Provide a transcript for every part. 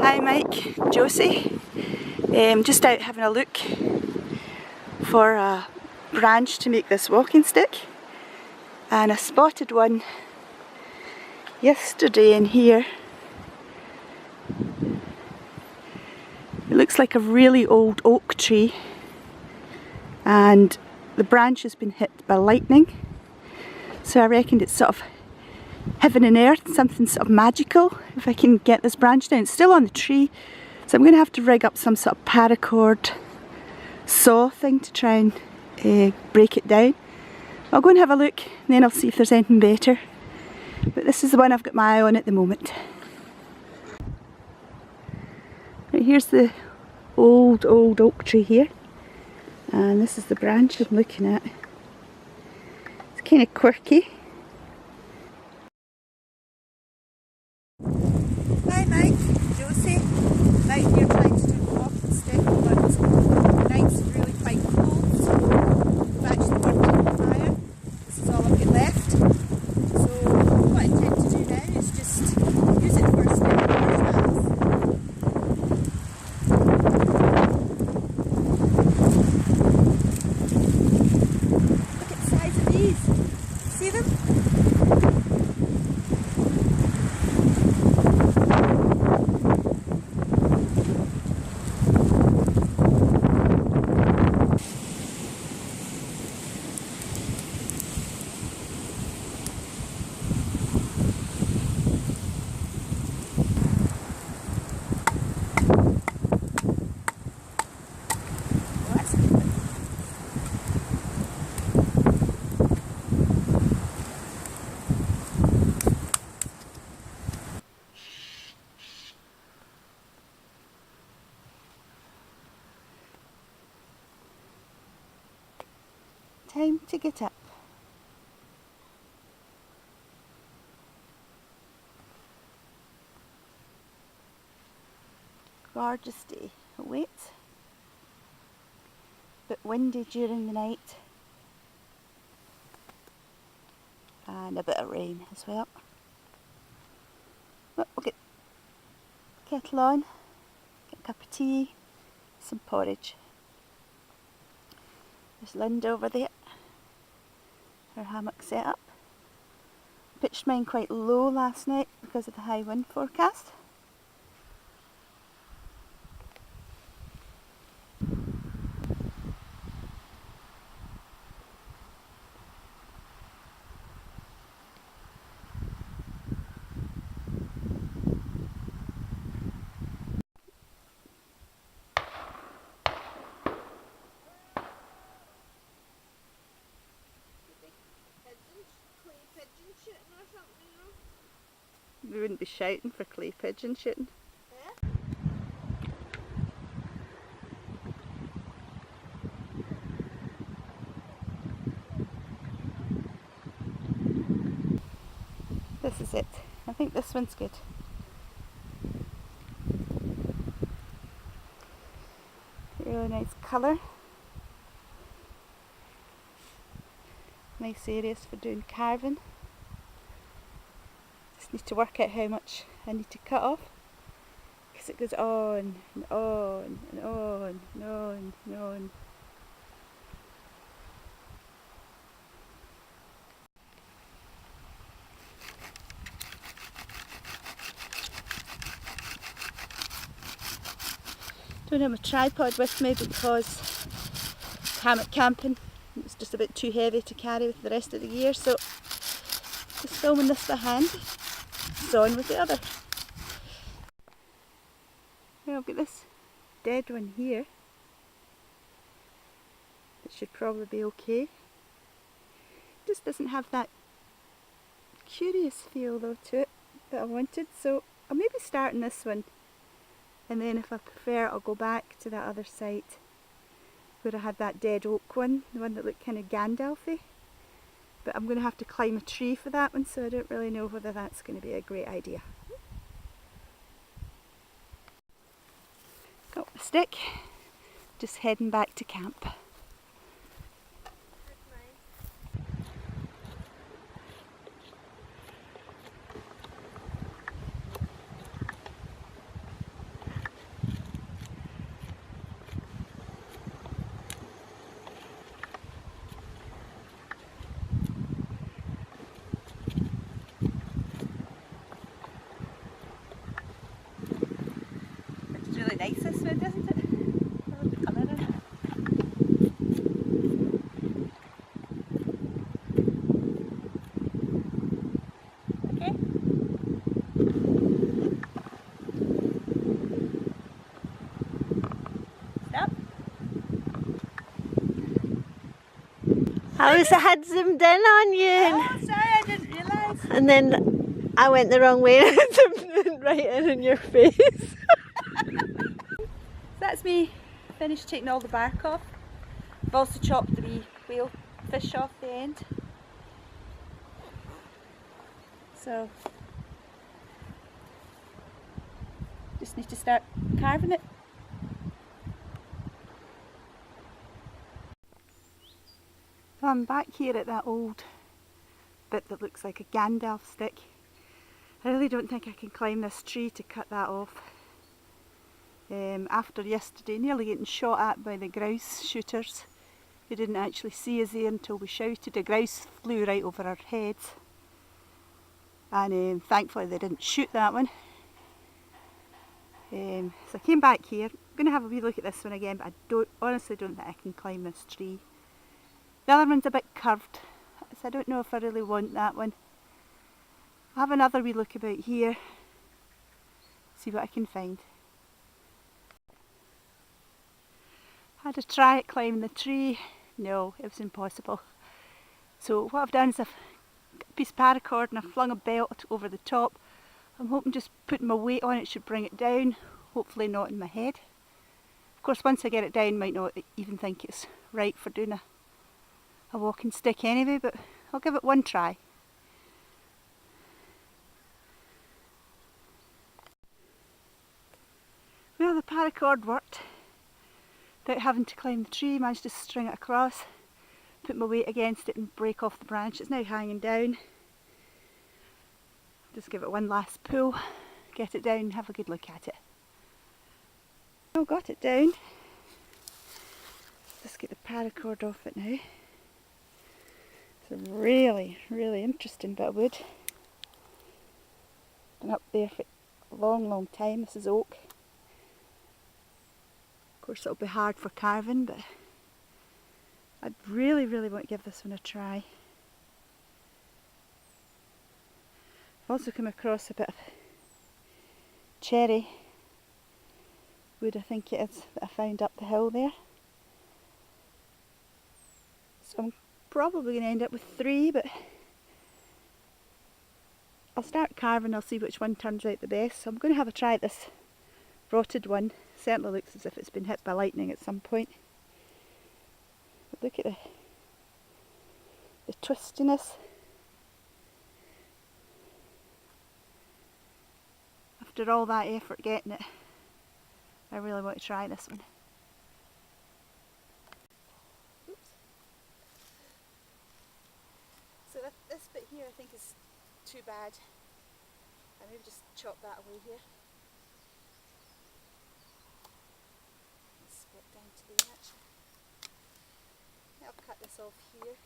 Hi Mike, Josie. Just out having a look for a branch to make this walking stick, and I spotted one yesterday in here. It looks like a really old oak tree, and the branch has been hit by lightning, so I reckoned it's sort of heaven and earth, something sort of magical if I can get this branch down. It's still on the tree, so I'm going to have to rig up some sort of paracord saw thing to try and break it down. I'll go and have a look and then I'll see if there's anything better, but this is the one I've got my eye on at the moment. Right, here's the old oak tree here, and this is the branch I'm looking at. It's kind of quirky. Hi Mike, Josie. Right here trying to do a walking stick, but the night's really quite cold, so I've actually burnt the fire. This is all I've got left. So what I intend to do now is just use it for a stick of marshmallows. Look at the size of these. See them? Time to get up. Gorgeous day. Wait. Bit windy during the night. And a bit of rain as well. But we'll get the kettle on, get a cup of tea, some porridge. There's Linda over there. Her hammock set up. Pitched mine quite low last night because of the high wind forecast. We wouldn't be shouting for clay pigeon shooting. Yeah. This is it. I think this one's good. Really nice colour. Nice areas for doing carving. Just need to work out how much I need to cut off, because it goes on and on and on and on and on. Don't have my tripod with me because hammock camping, it's just a bit too heavy to carry with the rest of the gear, so just filming this by hand, sawing with the other. Now I've got this dead one here. It should probably be okay. Just doesn't have that curious feel though to it that I wanted, so I'll maybe start on this one, and then if I prefer I'll go back to that other site where I had that dead oak one, the one that looked kind of Gandalfy. But I'm going to have to climb a tree for that one, so I don't really know whether that's going to be a great idea. Got the stick, just heading back to camp. quite nice this wood, isn't it? I love the colour in it. Okay. Stop. I had zoomed in on you. Oh, sorry, I didn't realise. And then I went the wrong way and zoomed in right in your face. That's me finished taking all the bark off. I've also chopped the wee whale fish off the end. So, just need to start carving it. So I'm back here at that old bit that looks like a Gandalf stick. I really don't think I can climb this tree to cut that off. After yesterday nearly getting shot at by the grouse shooters, they didn't actually see us there until we shouted. A grouse flew right over our heads, and thankfully they didn't shoot that one. So I came back here. I'm going to have a wee look at this one again, but I honestly don't think I can climb this tree. The other one's a bit curved, so I don't know if I really want that one. I'll have another wee look about here, see what I can find. Had a try at climbing the tree. No, it was impossible. So what I've done is I've got a piece of paracord and I've flung a belt over the top. I'm hoping just putting my weight on it should bring it down, hopefully not in my head. Of course, once I get it down, I might not even think it's right for doing a walking stick anyway, but I'll give it one try. Well, the paracord worked. Without having to climb the tree, managed to string it across, put my weight against it and break off the branch. It's now hanging down. Just give it one last pull, get it down and have a good look at it. Oh, got it down. Just get the paracord off it now. It's a really, really interesting bit of wood. Been up there for a long, long time. This is oak. Of course it'll be hard for carving, but I'd really, really want to give this one a try. I've also come across a bit of cherry wood, I think it is, that I found up the hill there. So I'm probably going to end up with 3, but I'll start carving, I'll see which one turns out the best. So I'm going to have a try at this rotted one. Certainly looks as if it's been hit by lightning at some point. But look at the twistiness. After all that effort getting it, I really want to try this one. Oops. So this bit here I think is too bad. I maybe just chop that away here. Let's get down to the edge. I'll cut this off here.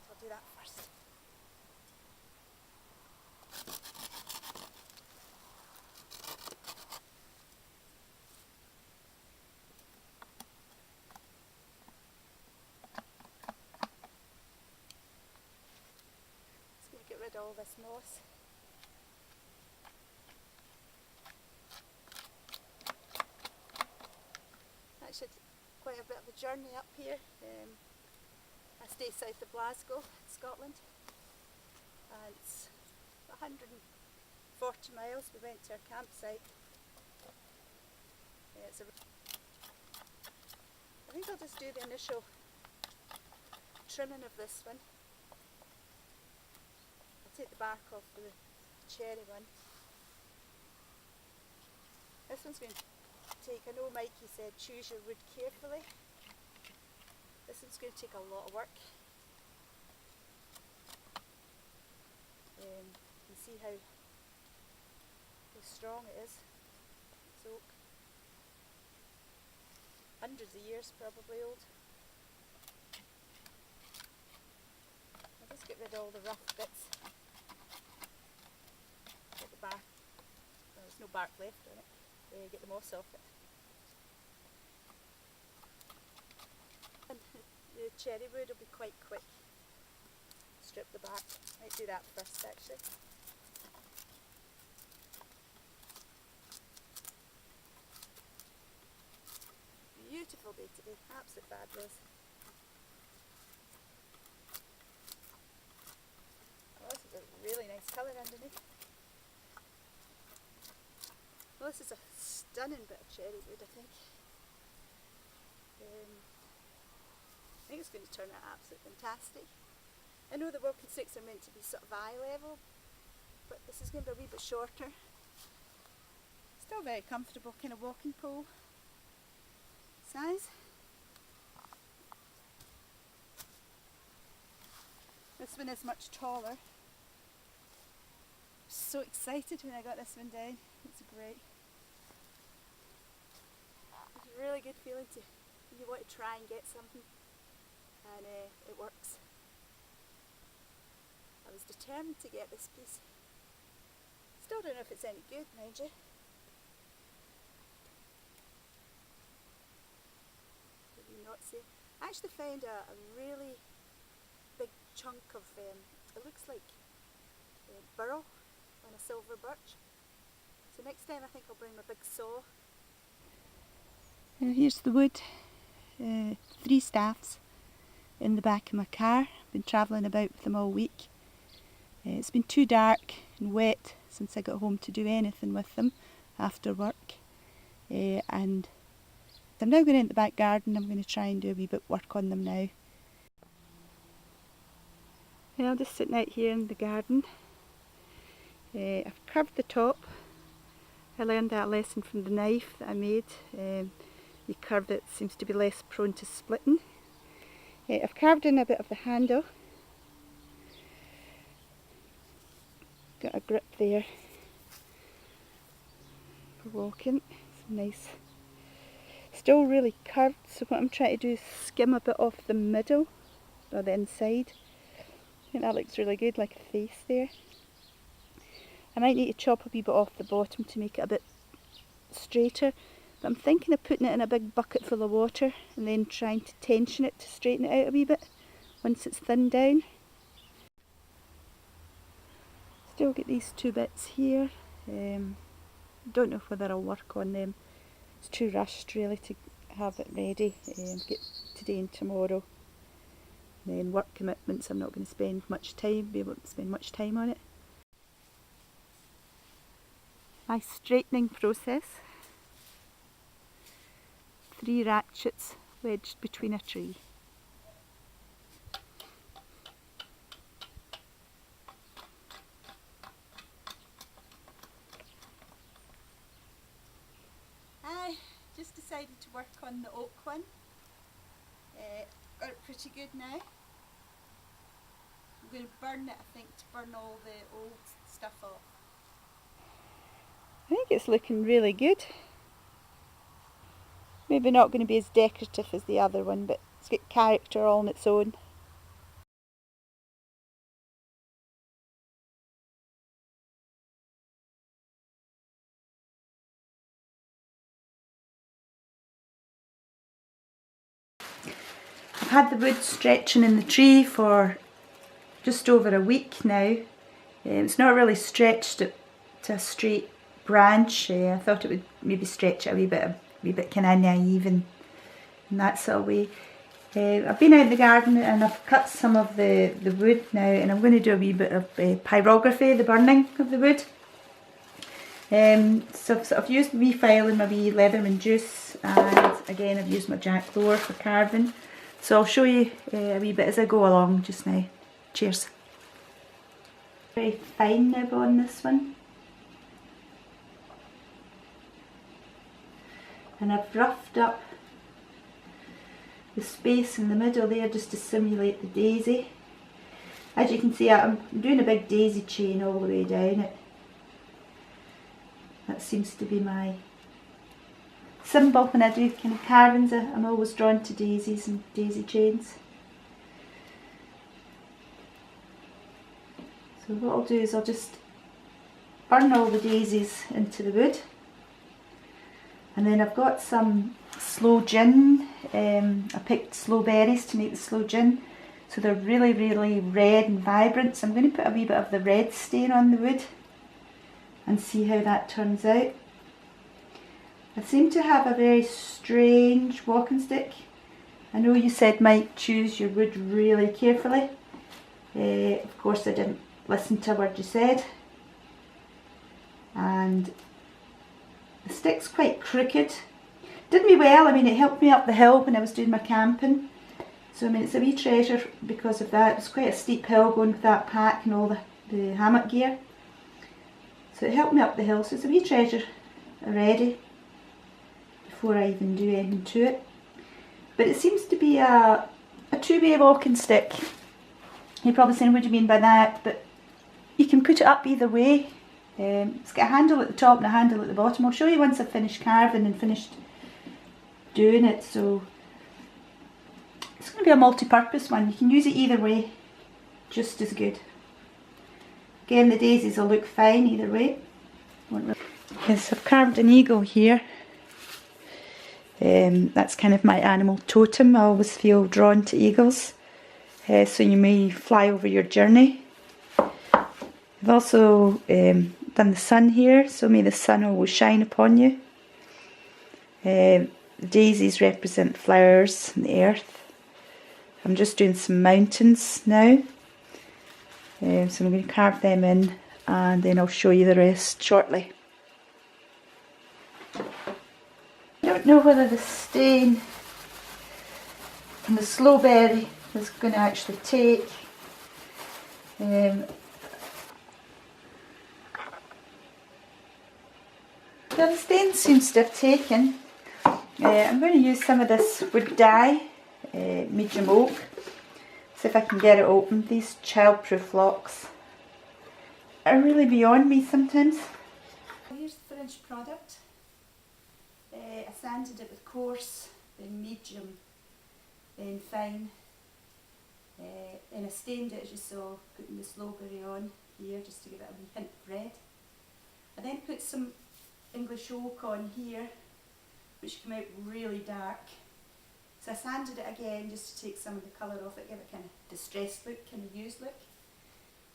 So I'll do that first. Just going to get rid of all this moss. Actually, quite a bit of a journey up here. I stay south of Glasgow, Scotland, and it's 140 miles. We went to our campsite. Yeah, I think I'll just do the initial trimming of this one. I'll take the bark off the cherry one. This one's going to take, I know Mikey said choose your wood carefully. This one's going to take a lot of work. You can see how strong it is. It's oak. Hundreds of years probably old. I'll just get rid of all the rough bits. Get the no bark left on it. Get the moss off it. And the cherry wood will be quite quick. Strip the bark. Might do that first actually. Beautiful day today, absolutely fabulous. Oh, this is a really nice colour underneath. Well, this is a stunning bit of cherry wood, I think. I think it's going to turn out absolutely fantastic. I know the walking sticks are meant to be sort of eye level, but this is going to be a wee bit shorter. Still very comfortable, kind of walking pole size. This one is much taller. So excited when I got this one down. It's great. It's a really good feeling to when you want to try and get something and it works. I was determined to get this piece. Still don't know if it's any good, mind you. Did you not see? I actually found a really big chunk of, it looks like burl on a silver birch. So next time I think I'll bring my big saw. Here's the wood, 3 staffs in the back of my car. Been travelling about with them all week. It's been too dark and wet since I got home to do anything with them after work. And I'm now going into the back garden. I'm going to try and do a wee bit of work on them now. And I'm just sitting out here in the garden. I've curved the top. I learned that lesson from the knife that I made. You curve it, seems to be less prone to splitting. I've carved in a bit of the handle. Got a grip there for walking. It's nice. Still really curved, so what I'm trying to do is skim a bit off the middle or the inside. I think that looks really good, like a face there. I might need to chop a wee bit off the bottom to make it a bit straighter, but I'm thinking of putting it in a big bucket full of water and then trying to tension it to straighten it out a wee bit once it's thinned down. Still get these 2 bits here. Don't know whether I'll work on them. It's too rushed really to have it ready. Get today and tomorrow. And then work commitments, I'm not going to spend much time, be able to spend much time on it. My straightening process. 3 ratchets wedged between a tree. I just decided to work on the oak one. Got it pretty good now. I'm going to burn it, I think, to burn all the old stuff off. I think it's looking really good. Maybe not going to be as decorative as the other one, but it's got character all on its own. I've had the wood stretching in the tree for just over a week now. It's not really stretched it to a straight branch. I thought it would maybe stretch it a wee bit kind of naive and in that sort of way. I've been out in the garden and I've cut some of the wood now, and I'm going to do a wee bit of pyrography, the burning of the wood. So I've used my wee file and my wee Leatherman juice, and again I've used my jack lower for carving. So I'll show you a wee bit as I go along just now. Cheers. Very fine nib on this one. And I've roughed up the space in the middle there just to simulate the daisy. As you can see, I'm doing a big daisy chain all the way down it. That seems to be my symbol when I do kind of carvings. I'm always drawn to daisies and daisy chains. So what I'll do is I'll just burn all the daisies into the wood. And then I've got some sloe gin. I picked sloe berries to make the sloe gin. So they're really, really red and vibrant. So I'm going to put a wee bit of the red stain on the wood and see how that turns out. I seem to have a very strange walking stick. I know you said, Mike, choose your wood really carefully. Of course I didn't listen to a word you said. And the stick's quite crooked. Did me well. I mean, it helped me up the hill when I was doing my camping. So I mean, it's a wee treasure because of that. It's quite a steep hill going with that pack and all the hammock gear. So it helped me up the hill. So it's a wee treasure already before I even do anything to it. But it seems to be a two-way walking stick. You're probably saying, what do you mean by that? But you can put it up either way. It's got a handle at the top and a handle at the bottom. I'll show you once I've finished carving and finished doing it. So it's going to be a multi-purpose one. You can use it either way, just as good. Again, the daisies will look fine either way. Yes, I've carved an eagle here. That's kind of my animal totem. I always feel drawn to eagles. So you may fly over your journey. I've also done the sun here, so may the sun always shine upon you. The daisies represent flowers and the earth. I'm just doing some mountains now. So I'm going to carve them in and then I'll show you the rest shortly. I don't know whether the stain from the sloe berry is going to actually take. The stain seems to have taken. I'm going to use some of this wood dye, medium oak. See if I can get it open. These childproof locks are really beyond me sometimes. Here's the finished product. I sanded it with coarse, then medium, then fine. Then I stained it, as you saw, putting the sloe berry on here just to give it a wee hint of red. I then put some English oak on here, which came out really dark. So I sanded it again just to take some of the colour off it, give it a kind of distressed look, kind of used look.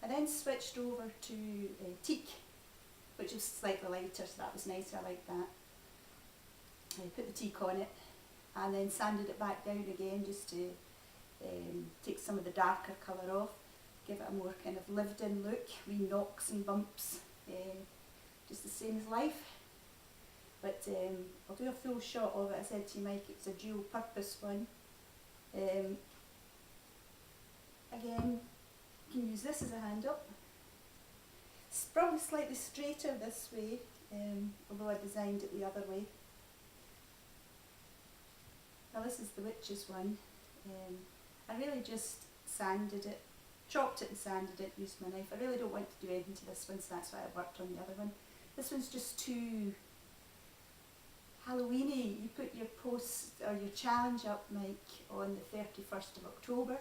I then switched over to teak, which was slightly lighter, so that was nice, I like that. I put the teak on it and then sanded it back down again just to take some of the darker colour off, give it a more kind of lived in look, wee knocks and bumps, just the same as life. But I'll do a full shot of it. I said to you, Mike, it's a dual purpose one. Again, you can use this as a handle. It's probably slightly straighter this way, although I designed it the other way. Now this is the witch's one. I really just sanded it, chopped it and sanded it, used my knife. I really don't want to do anything to this one, so that's why I worked on the other one. This one's just too Halloweeny. You put your post or your challenge up, Mike, on the 31st of October,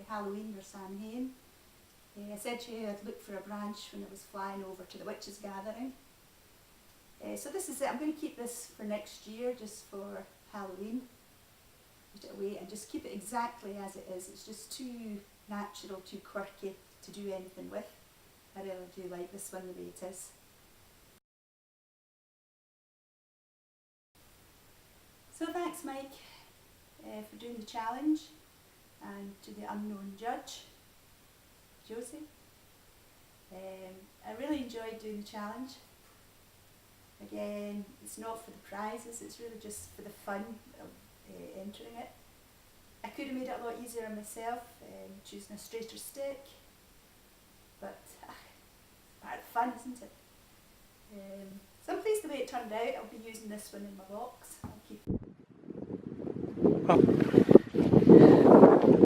Halloween or Samhain. I said to you I'd look for a branch when I was flying over to the witches' gathering. So this is it. I'm going to keep this for next year, just for Halloween. Put it away and just keep it exactly as it is. It's just too natural, too quirky to do anything with. I really do like this one the way it is. So thanks, Mike, for doing the challenge, and to the unknown judge, Josie. I really enjoyed doing the challenge. Again, it's not for the prizes, it's really just for the fun of entering it. I could have made it a lot easier on myself, choosing a straighter stick, but it's part of the fun, isn't it? So I'm pleased the way it turned out. I'll be using this one in my box. I'll keep